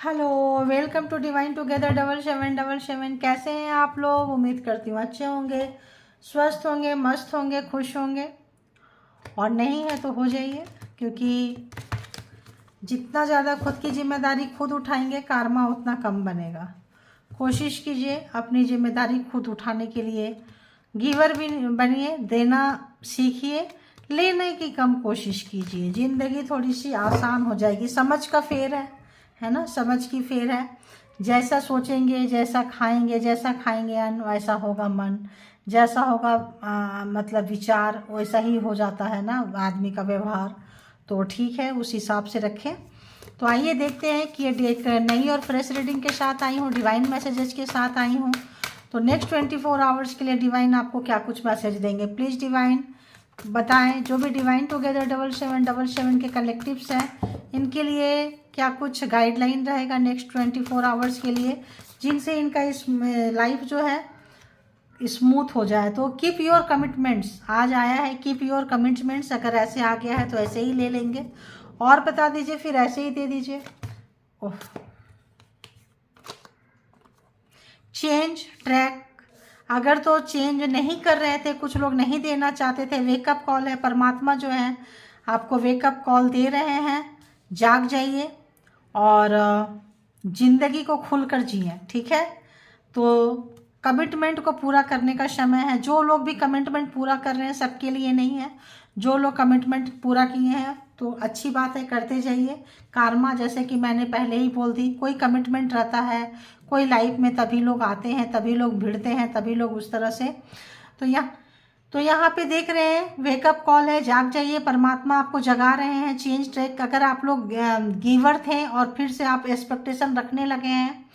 Hello, welcome to divine together 7777। कैसे हैं आप लोग? उम्मीद करती हूँ अच्छे होंगे, स्वस्थ होंगे, मस्त होंगे, खुश होंगे। और नहीं है तो हो जाइए, क्योंकि जितना ज़्यादा खुद की जिम्मेदारी खुद उठाएंगे कार्मा उतना कम बनेगा। कोशिश कीजिए अपनी जिम्मेदारी खुद उठाने के लिए। गिवर भी बनिए, देना सीखिए, लेने की कम कोशिश कीजिए। ज़िंदगी थोड़ी सी आसान हो जाएगी। समझ का फेर है ना, समझ की फेर है। जैसा सोचेंगे, जैसा खाएंगे, जैसा खाएंगे अन्न वैसा होगा मन, जैसा होगा मतलब विचार वैसा ही हो जाता है ना आदमी का व्यवहार। तो ठीक है, उस हिसाब से रखें। तो आइए देखते हैं कि ये एक नई और फ्रेश रीडिंग के साथ आई हूँ, डिवाइन मैसेजेस के साथ आई हूँ। तो नेक्स्ट 24 आवर्स के लिए डिवाइन आपको क्या कुछ मैसेज देंगे, प्लीज़ डिवाइन बताएं। जो भी डिवाइन टुगेदर 7777 के कलेक्टिव्स हैं, इनके लिए क्या कुछ गाइडलाइन रहेगा नेक्स्ट 24 आवर्स के लिए, जिनसे इनका इस लाइफ जो है स्मूथ हो जाए। तो कीप योर कमिटमेंट्स आज आया है, कीप योर कमिटमेंट्स। अगर ऐसे आ गया है तो ऐसे ही ले लेंगे, और बता दीजिए फिर ऐसे ही दे दीजिए। ओह, चेंज ट्रैक। अगर तो चेंज नहीं कर रहे थे, कुछ लोग नहीं देना चाहते थे, वेकअप कॉल है। परमात्मा जो है आपको वेकअप कॉल दे रहे हैं। जाग जाइए और जिंदगी को खुलकर जिए, ठीक है। तो कमिटमेंट को पूरा करने का समय है। जो लोग भी कमिटमेंट पूरा कर रहे हैं सबके लिए नहीं है। जो लोग कमिटमेंट पूरा किए हैं तो अच्छी बात है, करते जाइए। कार्मा जैसे कि मैंने पहले ही बोल दी, कोई कमिटमेंट रहता है, कोई लाइफ में तभी लोग आते हैं, तभी लोग भिड़ते हैं, तभी लोग उस तरह से। तो तो यहाँ पे देख रहे हैं वेकअप कॉल है, जाग जाइए। परमात्मा आपको जगा रहे हैं। Change track. अगर आप लोग गिवर थे और फिर से आप एक्सपेक्टेशन रखने लगे हैं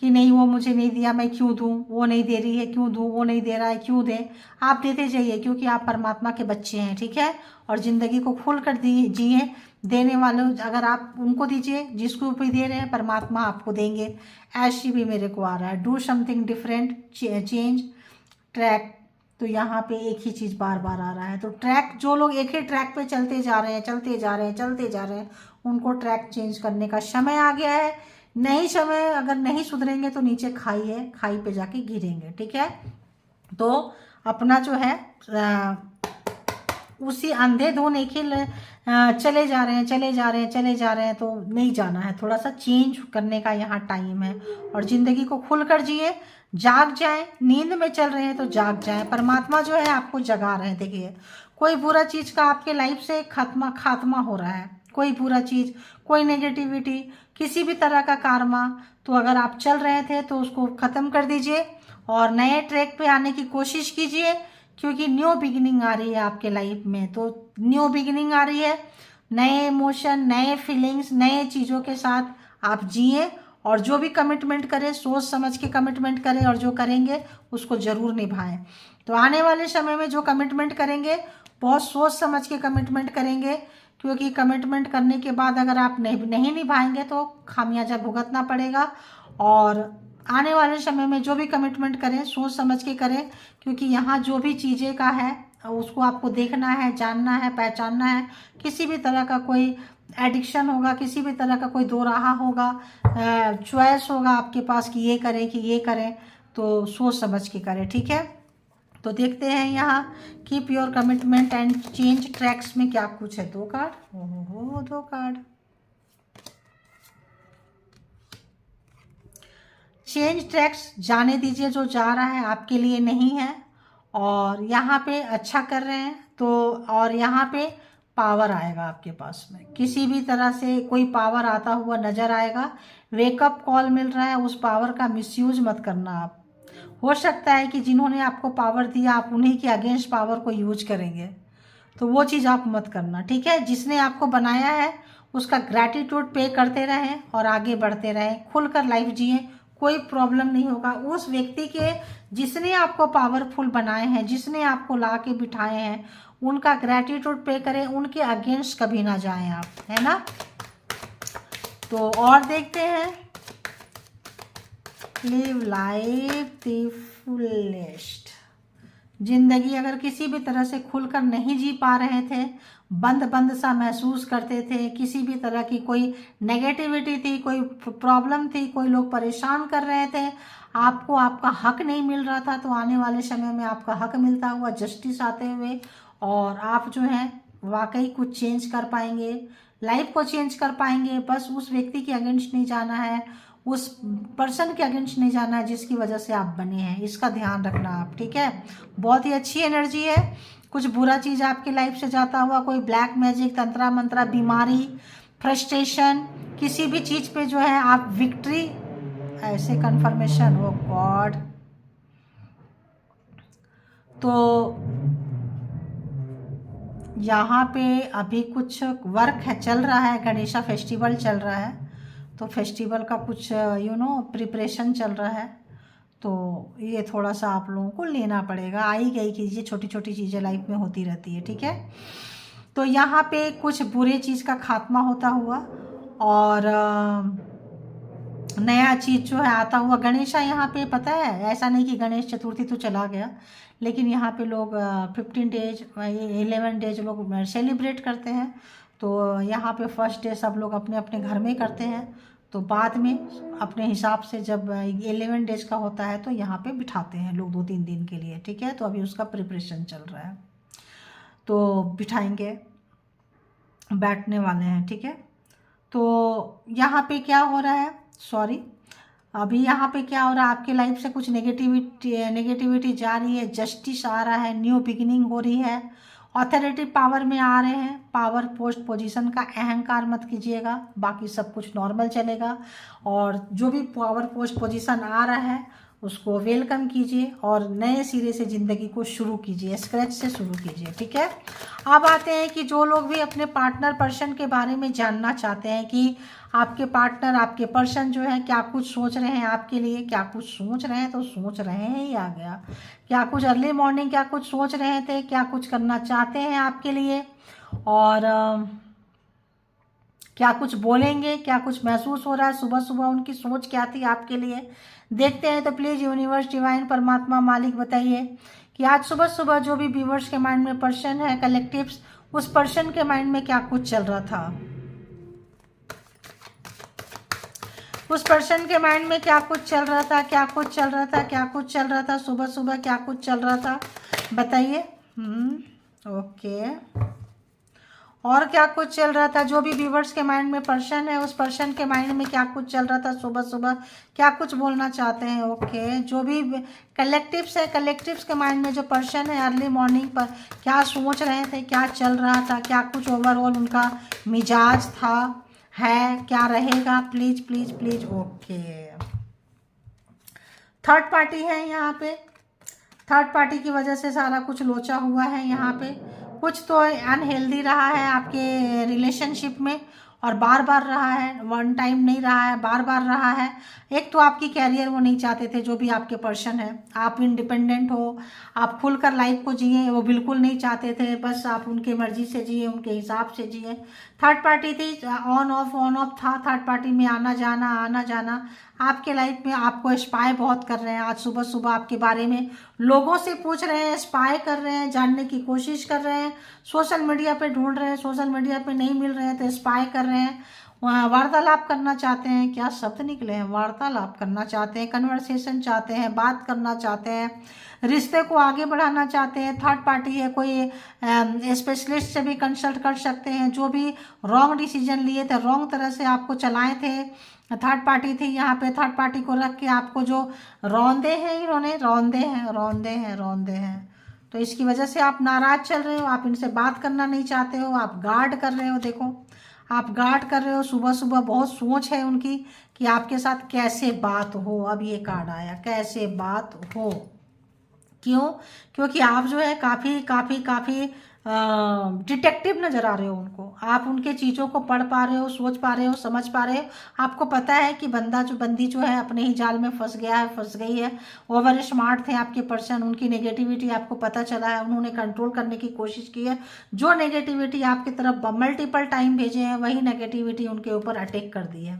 कि नहीं वो मुझे नहीं दिया मैं क्यों दूं, वो नहीं दे रही है क्यों दूं, वो नहीं दे रहा है क्यों दें, आप देते जाइए, क्योंकि आप परमात्मा के बच्चे हैं, ठीक है। और ज़िंदगी को खुल कर जिए। देने वालों अगर आप उनको दीजिए, जिसको भी दे रहे हैं परमात्मा आपको देंगे। ऐसी भी मेरे को आ रहा है, do something different, change track. तो यहाँ पे एक ही चीज़ बार बार आ रहा है। तो ट्रैक, जो लोग एक ही ट्रैक पे चलते जा रहे हैं, चलते जा रहे हैं, चलते जा रहे हैं, उनको ट्रैक चेंज करने का समय आ गया है। नहीं समय, अगर नहीं सुधरेंगे तो नीचे खाई है, खाई पे जाके गिरेंगे, ठीक है। तो अपना जो है उसी अंधेधुन एक ही चले जा रहे हैं, चले जा रहे हैं, चले जा रहे हैं, तो नहीं जाना है। थोड़ा सा चेंज करने का यहाँ टाइम है। और ज़िंदगी को खुलकर जिए, जाग जाए। नींद में चल रहे हैं तो जाग जाए। परमात्मा जो है आपको जगा रहे हैं। देखिए, कोई बुरा चीज़ का आपके लाइफ से खात्मा हो रहा है। कोई बुरा चीज़, कोई नेगेटिविटी, किसी भी तरह का कार्मा, तो अगर आप चल रहे थे तो उसको ख़त्म कर दीजिए और नए ट्रैक पे आने की कोशिश कीजिए, क्योंकि न्यू बिगिनिंग आ रही है आपके लाइफ में। तो न्यू बिगिनिंग आ रही है, नए इमोशन, नए फीलिंग्स, नए चीज़ों के साथ आप जिए। और जो भी कमिटमेंट करें सोच समझ के कमिटमेंट करें, और जो करेंगे उसको ज़रूर निभाएं। तो आने वाले समय में जो कमिटमेंट करेंगे बहुत सोच समझ के कमिटमेंट करेंगे, क्योंकि कमिटमेंट करने के बाद अगर आप नहीं निभाएंगे तो खामियाजा भुगतना पड़ेगा। और आने वाले समय में जो भी कमिटमेंट करें सोच समझ के करें, क्योंकि यहाँ जो भी चीज़ें का है उसको आपको देखना है, जानना है, पहचानना है। किसी भी तरह का कोई एडिक्शन होगा, किसी भी तरह का कोई दो राह होगा, चॉइस होगा आपके पास कि ये करें कि ये करें, तो सोच समझ के करें, ठीक है। तो देखते हैं यहाँ keep your commitment and change tracks में क्या कुछ है। दो कार्ड, ओहो दो कार्ड। चेंज ट्रैक्स, जाने दीजिए, जो जा रहा है आपके लिए नहीं है। और यहाँ पे अच्छा कर रहे हैं तो, और यहाँ पे पावर आएगा आपके पास में, किसी भी तरह से कोई पावर आता हुआ नजर आएगा। वेकअप कॉल मिल रहा है, उस पावर का मिसयूज मत करना आप। हो सकता है कि जिन्होंने आपको पावर दिया आप उन्हीं के अगेंस्ट पावर को यूज करेंगे, तो वो चीज़ आप मत करना, ठीक है। जिसने आपको बनाया है उसका ग्रैटिट्यूड पे करते रहें और आगे बढ़ते रहें, खुलकर लाइफ जिए, कोई प्रॉब्लम नहीं होगा। उस व्यक्ति के जिसने आपको पावरफुल बनाए हैं, जिसने आपको ला के बिठाए हैं, उनका ग्रैटिट्यूड पे करें, उनके अगेंस्ट कभी ना जाएं आप, है ना। तो और देखते हैं, लिव लाइफ द फुलेस्ट। जिंदगी अगर किसी भी तरह से खुलकर नहीं जी पा रहे थे, बंद बंद सा महसूस करते थे, किसी भी तरह की कोई नेगेटिविटी थी, कोई प्रॉब्लम थी, कोई लोग परेशान कर रहे थे, आपको आपका हक नहीं मिल रहा था, तो आने वाले समय में आपका हक मिलता हुआ, जस्टिस आते हुए, और आप जो है वाकई कुछ चेंज कर पाएंगे, लाइफ को चेंज कर पाएंगे। बस उस व्यक्ति के अगेंस्ट नहीं जाना है, उस पर्सन के अगेंस्ट नहीं जाना है जिसकी वजह से आप बने हैं, इसका ध्यान रखना आप, ठीक है। बहुत ही अच्छी एनर्जी है। कुछ बुरा चीज़ आपकी लाइफ से जाता हुआ, कोई ब्लैक मैजिक, तंत्रा मंत्रा, बीमारी, फ्रस्ट्रेशन, किसी भी चीज़ पे जो है आप विक्ट्री, ऐसे कन्फर्मेशन हो गॉड। तो यहाँ पे अभी कुछ वर्क है, चल रहा है, गणेशा फेस्टिवल चल रहा है, तो फेस्टिवल का कुछ प्रिपरेशन चल रहा है, तो ये थोड़ा सा आप लोगों को लेना पड़ेगा। आई गई कीजिए, छोटी छोटी चीज़ें लाइफ में होती रहती है, ठीक है। तो यहाँ पे कुछ बुरे चीज़ का खात्मा होता हुआ, और नया चीज़ जो है आता हुआ। गणेशा यहाँ पे पता है, ऐसा नहीं कि गणेश चतुर्थी तो चला गया, लेकिन यहाँ पे लोग 15 डेज 11 डेज लोग सेलिब्रेट करते हैं। तो यहाँ पे फर्स्ट डे सब लोग अपने अपने घर में करते हैं, तो बाद में अपने हिसाब से जब 11 डेज का होता है तो यहाँ पे बिठाते हैं लोग 2-3 दिन के लिए, ठीक है। तो अभी उसका प्रिपरेशन चल रहा है, तो बिठाएंगे, बैठने वाले हैं, ठीक है। तो यहाँ पे क्या हो रहा है, सॉरी, अभी यहाँ पे क्या हो रहा है, आपके लाइफ से कुछ नेगेटिविटी जा रही है, जस्टिस आ रहा है, न्यू बिगिनिंग हो रही है, ऑथोरिटी पावर में आ रहे हैं। पावर पोस्ट पोजीशन का अहंकार मत कीजिएगा, बाकी सब कुछ नॉर्मल चलेगा। और जो भी पावर पोस्ट पोजीशन आ रहा है उसको वेलकम कीजिए और नए सिरे से ज़िंदगी को शुरू कीजिए, स्क्रैच से शुरू कीजिए, ठीक है। अब आते हैं कि जो लोग भी अपने पार्टनर पर्सन के बारे में जानना चाहते हैं कि आपके पार्टनर, आपके पर्सन जो है क्या कुछ सोच रहे हैं आपके लिए, क्या कुछ सोच रहे हैं, तो सोच रहे हैं ही आ गया, क्या कुछ अर्ली मॉर्निंग क्या कुछ सोच रहे थे, क्या कुछ करना चाहते हैं आपके लिए, और क्या कुछ बोलेंगे, क्या कुछ महसूस हो रहा है, सुबह सुबह उनकी सोच क्या थी आपके लिए, देखते हैं। तो प्लीज़ यूनिवर्स, डिवाइन, परमात्मा, मालिक बताइए कि आज सुबह सुबह जो भी व्यूवर्स के माइंड में पर्सन है, कलेक्टिव्स, उस पर्सन के माइंड में क्या कुछ चल रहा था, उस पर्सन के माइंड में क्या कुछ चल रहा था, क्या कुछ चल रहा था, क्या कुछ चल रहा था, सुबह सुबह क्या कुछ चल रहा था, बताइए। ओके, और क्या कुछ चल रहा था, जो भी व्यूवर्स के माइंड में पर्सन है, उस पर्सन के माइंड में क्या कुछ चल रहा था, सुबह सुबह क्या कुछ बोलना चाहते हैं। ओके, जो भी कलेक्टिव्स है, कलेक्टिव्स के माइंड में जो पर्सन है, अर्ली मॉर्निंग पर क्या सोच रहे थे, क्या चल रहा था, क्या कुछ ओवरऑल उनका मिजाज था, है, क्या रहेगा, please please please. Okay, third party है यहाँ पे, थर्ड पार्टी की वजह से सारा कुछ लोचा हुआ है यहाँ पे। कुछ तो अनहेल्दी रहा है आपके रिलेशनशिप में, और बार बार रहा है, वन टाइम नहीं रहा है, बार बार रहा है। एक तो आपकी कैरियर वो नहीं चाहते थे, जो भी आपके पर्सन है, आप इंडिपेंडेंट हो, आप खुलकर लाइफ को जिए, वो बिल्कुल नहीं चाहते थे, बस आप उनके मर्जी से जिए, उनके हिसाब से जिए। थर्ड पार्टी थी, ऑन ऑफ था, थर्ड पार्टी में आना जाना आपके लाइफ में। आपको स्पाई बहुत कर रहे हैं, आज सुबह सुबह आपके बारे में लोगों से पूछ रहे हैं, स्पाई कर रहे हैं, जानने की कोशिश कर रहे हैं, सोशल मीडिया पे ढूंढ रहे हैं, सोशल मीडिया पे नहीं मिल रहे हैं तो स्पाई कर रहे हैं, वार्तालाप करना चाहते हैं, क्या शब्द निकले हैं, वार्तालाप करना चाहते हैं, कन्वर्सेशन चाहते हैं, बात करना चाहते हैं, रिश्ते को आगे बढ़ाना चाहते हैं। थर्ड पार्टी है, कोई स्पेशलिस्ट से भी कंसल्ट कर सकते हैं, जो भी रॉन्ग डिसीजन लिए थे, रॉन्ग तरह से आपको चलाए थे, थर्ड पार्टी थी यहाँ पे। थर्ड पार्टी को रख के आपको जो रौंदे हैं, इन्होंने रौंदे हैं, तो इसकी वजह से आप नाराज चल रहे हो, आप इनसे बात करना नहीं चाहते हो, आप गार्ड कर रहे हो। देखो, आप गार्ड कर रहे हो, सुबह सुबह बहुत सोच है उनकी कि आपके साथ कैसे बात हो। अब ये कार्ड आया, कैसे बात हो, क्यों? क्योंकि आप जो है काफ़ी डिटेक्टिव नज़र आ रहे हो उनको, आप उनके चीज़ों को पढ़ पा रहे हो, सोच पा रहे हो, समझ पा रहे हो। आपको पता है कि बंदी जो है अपने ही जाल में फंस गई है। ओवर स्मार्ट थे आपके पर्सन, उनकी नेगेटिविटी आपको पता चला है, उन्होंने कंट्रोल करने की कोशिश की है। जो नेगेटिविटी आपकी तरफ मल्टीपल टाइम भेजे हैं, वही नेगेटिविटी उनके ऊपर अटैक कर दी है,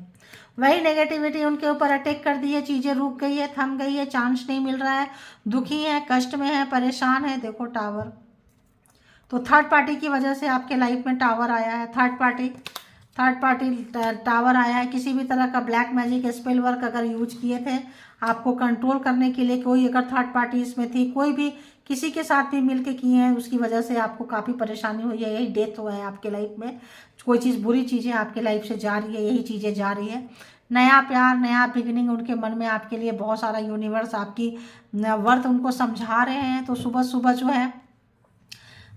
वही नेगेटिविटी उनके ऊपर अटैक कर दी है। चीज़ें रुक गई है, थम गई है, चांस नहीं मिल रहा है, दुखी है, कष्ट में है, परेशान है। देखो टावर, तो थर्ड पार्टी की वजह से आपके लाइफ में टावर आया है। थर्ड पार्टी टावर आया है। किसी भी तरह का ब्लैक मैजिक स्पेल वर्क अगर यूज किए थे आपको कंट्रोल करने के लिए, कोई अगर थर्ड पार्टी इसमें थी, कोई भी किसी के साथ भी मिलके किए हैं, उसकी वजह से आपको काफ़ी परेशानी हुई है। यही डेथ हुआ है आपके लाइफ में। कोई चीज़, बुरी चीज़ें आपके लाइफ से जा रही है, यही चीज़ें जा रही है। नया प्यार, नया बिगिनिंग उनके मन में आपके लिए बहुत सारा, यूनिवर्स आपकी वर्थ उनको समझा रहे हैं। तो सुबह सुबह जो है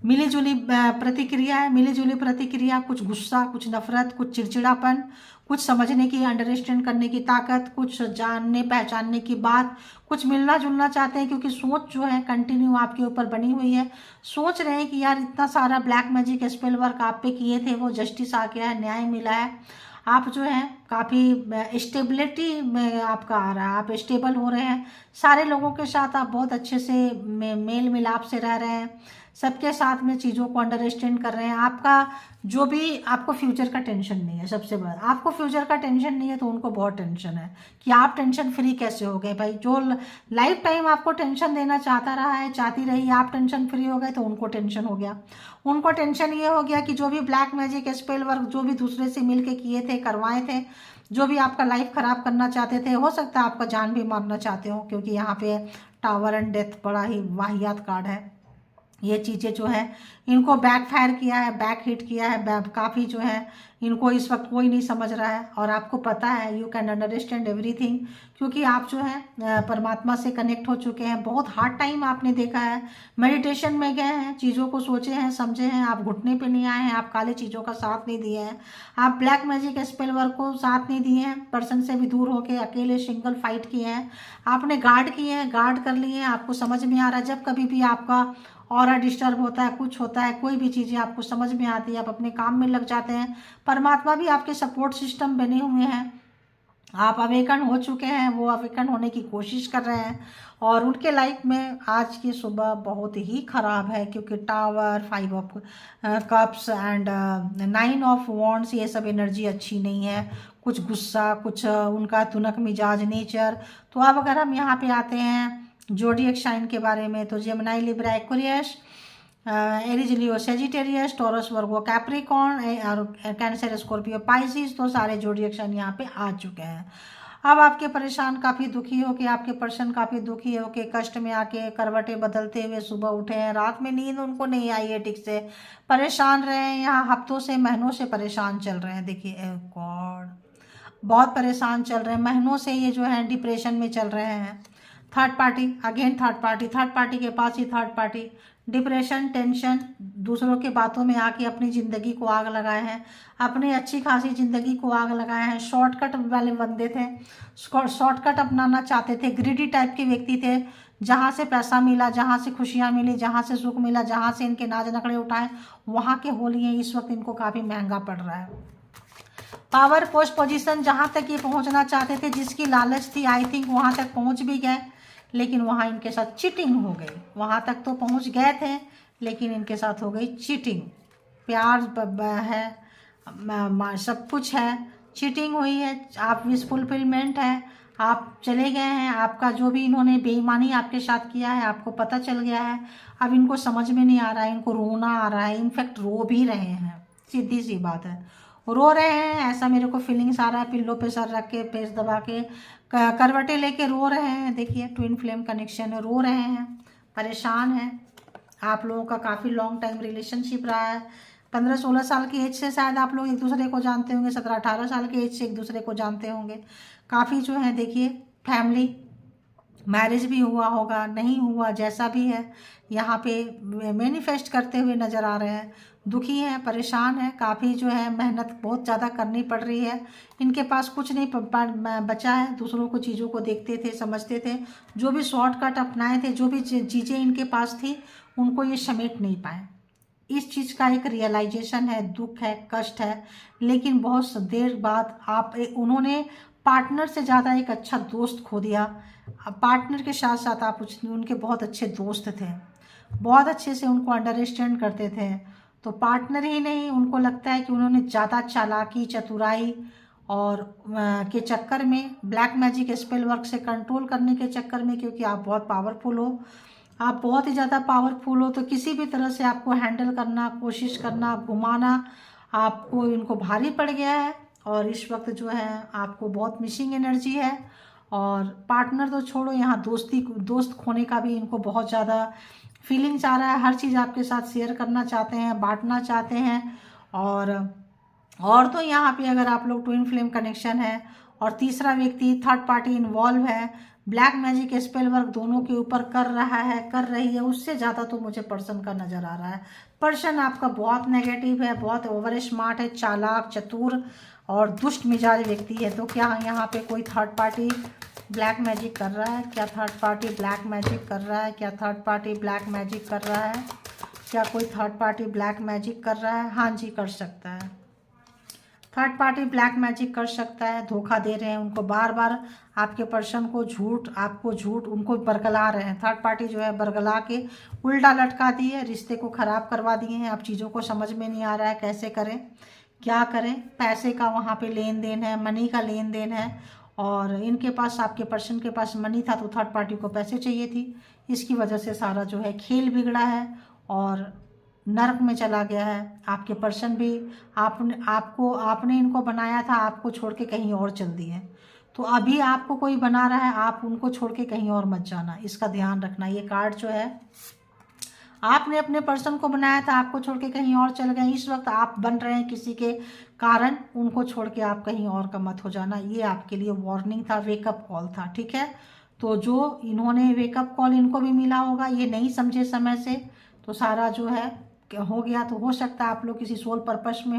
मिलीजुली प्रतिक्रिया है। मिलीजुली प्रतिक्रिया, कुछ गुस्सा, कुछ नफरत, कुछ चिड़चिड़ापन, कुछ समझने की, अंडरस्टैंड करने की ताकत, कुछ जानने पहचानने की बात, कुछ मिलना जुलना चाहते हैं, क्योंकि सोच जो है कंटिन्यू आपके ऊपर बनी हुई है। सोच रहे हैं कि यार इतना सारा ब्लैक मैजिक स्पेल वर्क आप पे किए थे, वो जस्टिस आ गया है, न्याय मिला है। आप जो है काफ़ी स्टेबिलिटी में आपका आ रहा है, आप स्टेबल हो रहे हैं। सारे लोगों के साथ आप बहुत अच्छे से मेल मिलाप से रह रहे हैं। सबके साथ में चीज़ों को अंडरस्टैंड कर रहे हैं। आपका जो भी, आपको फ्यूचर का टेंशन नहीं है। सबसे बड़ा, आपको फ्यूचर का टेंशन नहीं है तो उनको बहुत टेंशन है कि आप टेंशन फ्री कैसे हो गए भाई। जो लाइफ टाइम आपको टेंशन देना चाहता रहा है, चाहती रही, आप टेंशन फ्री हो गए तो उनको टेंशन हो गया। उनको टेंशन ये हो गया कि जो भी ब्लैक मैजिक स्पेल वर्क जो भी दूसरे से मिल के किए थे, करवाए थे, जो भी आपका लाइफ खराब करना चाहते थे, हो सकता है आपका जान भी मारना चाहते हो, क्योंकि यहाँ पे टावर एंड डेथ बड़ा ही वाहियात कार्ड है। ये चीज़ें जो है इनको बैकफायर किया है, बैक हिट किया है, काफ़ी जो है इनको इस वक्त कोई नहीं समझ रहा है। और आपको पता है, यू कैन अंडरस्टैंड एवरीथिंग, क्योंकि आप जो है परमात्मा से कनेक्ट हो चुके हैं। बहुत हार्ड टाइम आपने देखा है, मेडिटेशन में गए हैं, चीज़ों को सोचे हैं, समझे हैं, आप घुटने पे नहीं आए हैं, आप काले चीज़ों का साथ नहीं दिए हैं, आप ब्लैक मैजिक स्पेल वर्क को साथ नहीं दिए हैं, पर्सन से भी दूर होकर अकेले सिंगल फाइट किए हैं, आपने गार्ड किए हैं, गार्ड कर लिए हैं। आपको समझ में आ रहा है, जब कभी भी आपका ऑरा डिस्टर्ब होता है, कुछ होता है, कोई भी चीज़ें आपको समझ में आती है, आप अपने काम में लग जाते हैं। परमात्मा भी आपके सपोर्ट सिस्टम बने हुए हैं। आप अवेकन हो चुके हैं, वो अवेकन होने की कोशिश कर रहे हैं। और उनके लाइफ में आज की सुबह बहुत ही ख़राब है, क्योंकि tower, 5 of cups and 9 of wands, ये सब एनर्जी अच्छी नहीं है। कुछ गुस्सा, कुछ उनका तुनक मिजाज नेचर। तो अब अगर हम यहाँ पे आते हैं जोडिएक साइन के बारे में, तो जेमिनी, लिब्रा, एक्वेरियस, एरीज, लियो, सेजिटेरियस, टॉरस, वर्गो, कैप्रिकॉर्न और कैंसर, स्कॉर्पियो, पाइसिस, तो सारे जोडिएक साइन यहाँ पे आ चुके हैं। अब आपके परेशान काफ़ी दुखी हो के, आपके पर्सन काफ़ी दुखी हो के, कष्ट में आके करवटें बदलते हुए सुबह उठे हैं। रात में नींद उनको नहीं आई है ठीक से, परेशान रहे हैं, यहाँ हफ्तों से, महीनों से परेशान चल रहे हैं। देखिए गॉड, बहुत परेशान चल रहे हैं, महीनों से ये जो है डिप्रेशन में चल रहे हैं। Third party, again third party के पास ही थर्ड पार्टी, डिप्रेशन, टेंशन, दूसरों के बातों में आके अपनी ज़िंदगी को आग लगाए हैं, अपनी अच्छी खासी ज़िंदगी को आग लगाए हैं। शॉर्टकट वाले बंदे थे, शॉर्टकट अपनाना चाहते थे, ग्रीडी टाइप के व्यक्ति थे। जहाँ से पैसा मिला, जहाँ से खुशियाँ मिली, जहाँ से सुख मिला, जहाँ से इनके नाज नखड़े उठाए, वहाँ के हो लिए इस वक्त इनको काफ़ी महंगा पड़ रहा है। पावर, पोस्ट, पोजीशन, जहाँ तक ये पहुँचना चाहते थे, जिसकी लालच थी, आई थिंक वहाँ तक पहुँच भी गए, लेकिन वहाँ इनके साथ चीटिंग हो गई। वहाँ तक तो पहुँच गए थे, लेकिन इनके साथ हो गई चीटिंग। प्यार है, सब कुछ है, चीटिंग हुई है, आप विश फुलफिलमेंट है, आप चले गए हैं। आपका जो भी इन्होंने बेईमानी आपके साथ किया है, आपको पता चल गया है। अब इनको समझ में नहीं आ रहा है, इनको रोना आ रहा है, इनफैक्ट रो भी रहे हैं, सीधी सी बात है, रो रहे हैं। ऐसा मेरे को फीलिंग्स आ रहा है, पिल्लों पे सर रख के, पेट दबा के, करवटे लेके रो रहे हैं। देखिए ट्विन फ्लेम कनेक्शन है, रो रहे हैं, परेशान हैं। आप लोगों का काफ़ी लॉन्ग टाइम रिलेशनशिप रहा है। 15-16 साल की एज से शायद आप लोग एक दूसरे को जानते होंगे, 17-18 साल की एज से एक दूसरे को जानते होंगे। काफ़ी जो है देखिए फैमिली, मैरिज भी हुआ होगा, नहीं हुआ, जैसा भी है, यहाँ पे मैनिफेस्ट करते हुए नज़र आ रहे हैं। दुखी हैं, परेशान हैं, काफ़ी जो है मेहनत बहुत ज़्यादा करनी पड़ रही है। इनके पास कुछ नहीं बचा है, दूसरों को चीज़ों को देखते थे, समझते थे, जो भी शॉर्टकट अपनाए थे, जो भी चीज़ें इनके पास थी, उनको ये समेट नहीं पाए। इस चीज़ का एक रियलाइजेशन है, दुख है, कष्ट है। लेकिन बहुत देर बाद उन्होंने पार्टनर से ज़्यादा एक अच्छा दोस्त खो दिया। पार्टनर के साथ साथ आप उनके बहुत अच्छे दोस्त थे, बहुत अच्छे से उनको अंडरस्टैंड करते थे। तो पार्टनर ही नहीं, उनको लगता है कि उन्होंने ज़्यादा चालाकी, चतुराई और के चक्कर में, ब्लैक मैजिक स्पेल वर्क से कंट्रोल करने के चक्कर में, क्योंकि आप बहुत पावरफुल हो, आप बहुत ही ज़्यादा पावरफुल हो, तो किसी भी तरह से आपको हैंडल करना, कोशिश करना, घुमाना आपको इनको भारी पड़ गया है। और इस वक्त जो है आपको बहुत मिसिंग एनर्जी है। और पार्टनर तो छोड़ो, यहाँ दोस्त खोने का भी इनको बहुत ज़्यादा फीलिंग्स आ रहा है। हर चीज़ आपके साथ शेयर करना चाहते हैं, बांटना चाहते हैं। और तो यहाँ पे अगर आप लोग ट्विन फ्लेम कनेक्शन है और तीसरा व्यक्ति थर्ड पार्टी इन्वॉल्व है, ब्लैक मैजिक स्पेल वर्क दोनों के ऊपर कर रहा है, कर रही है, उससे ज़्यादा तो मुझे पर्सन का नज़र आ रहा है। पर्सन आपका बहुत नेगेटिव है, बहुत ओवर स्मार्ट है, चालाक, चतुर और दुष्ट मिजाज व्यक्ति है। तो क्या यहाँ पे कोई थर्ड पार्टी ब्लैक मैजिक कर रहा है? क्या थर्ड पार्टी ब्लैक मैजिक कर रहा है? क्या थर्ड पार्टी ब्लैक मैजिक कर रहा है? क्या कोई थर्ड पार्टी ब्लैक मैजिक कर रहा है? हाँ जी, कर सकता है। थर्ड पार्टी ब्लैक मैजिक कर सकता है। धोखा दे रहे हैं उनको, बार बार आपके पर्सन को झूठ उनको बरगला रहे हैं। थर्ड पार्टी जो है बरगला के उल्टा लटका दिए, रिश्ते को ख़राब करवा दिए हैं। अब चीज़ों को समझ में नहीं आ रहा है कैसे करें, क्या करें। पैसे का वहाँ पे लेन देन है, मनी का लेन देन है। और इनके पास, आपके पर्सन के पास मनी था तो थर्ड पार्टी को पैसे चाहिए थी। इसकी वजह से सारा जो है खेल बिगड़ा है और नर्क में चला गया है। आपके पर्सन भी आपने इनको बनाया था, आपको छोड़ के कहीं और चल दिए। तो अभी आपको कोई बना रहा है, आप उनको छोड़ के कहीं और मत जाना, इसका ध्यान रखना। ये कार्ड जो है, आपने अपने पर्सन को बनाया था, आपको छोड़ के कहीं और चल गए। इस वक्त आप बन रहे हैं किसी के कारण, उनको छोड़ के आप कहीं और का मत हो जाना। ये आपके लिए वार्निंग था, वेकअप कॉल था, ठीक है। तो जो इन्होंने वेकअप कॉल इनको भी मिला होगा, ये नहीं समझे समय से, तो सारा जो है हो गया। तो हो सकता है आप लोग किसी सोल पर्पस में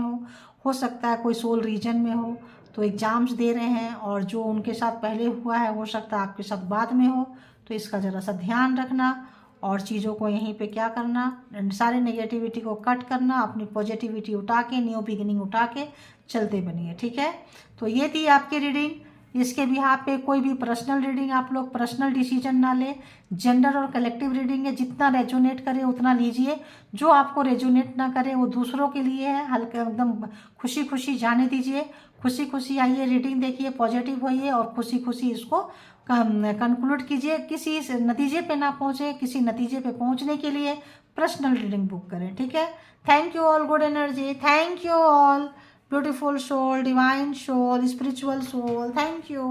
हो सकता है कोई सोल रीजन में हो, तो एग्जाम्स दे रहे हैं। और जो उनके साथ पहले हुआ है, हो सकता है आपके साथ बाद में हो। तो इसका ज़रा सा ध्यान रखना और चीज़ों को यहीं पे क्या करना, सारे नेगेटिविटी को कट करना, अपनी पॉजिटिविटी उठा के, न्यू बिगिनिंग उठा के चलते बनिए, ठीक है। तो ये थी आपकी रीडिंग। इसके बिहाफ पे कोई भी पर्सनल रीडिंग आप लोग पर्सनल डिसीजन ना ले। जेंडर और कलेक्टिव रीडिंग है, जितना रेजोनेट करे उतना लीजिए। जो आपको रेजोनेट ना करे वो दूसरों के लिए है, हल्का एकदम खुशी खुशी जाने दीजिए। खुशी खुशी आइए, रीडिंग देखिए, पॉजिटिव होइए और खुशी खुशी इसको कंक्लूड कीजिए। किसी नतीजे पे ना पहुँचे, किसी नतीजे पे पहुँचने के लिए पर्सनल रीडिंग बुक करें, ठीक है। Thank you all, good energy. Thank you all, beautiful soul, divine soul, spiritual soul, thank you.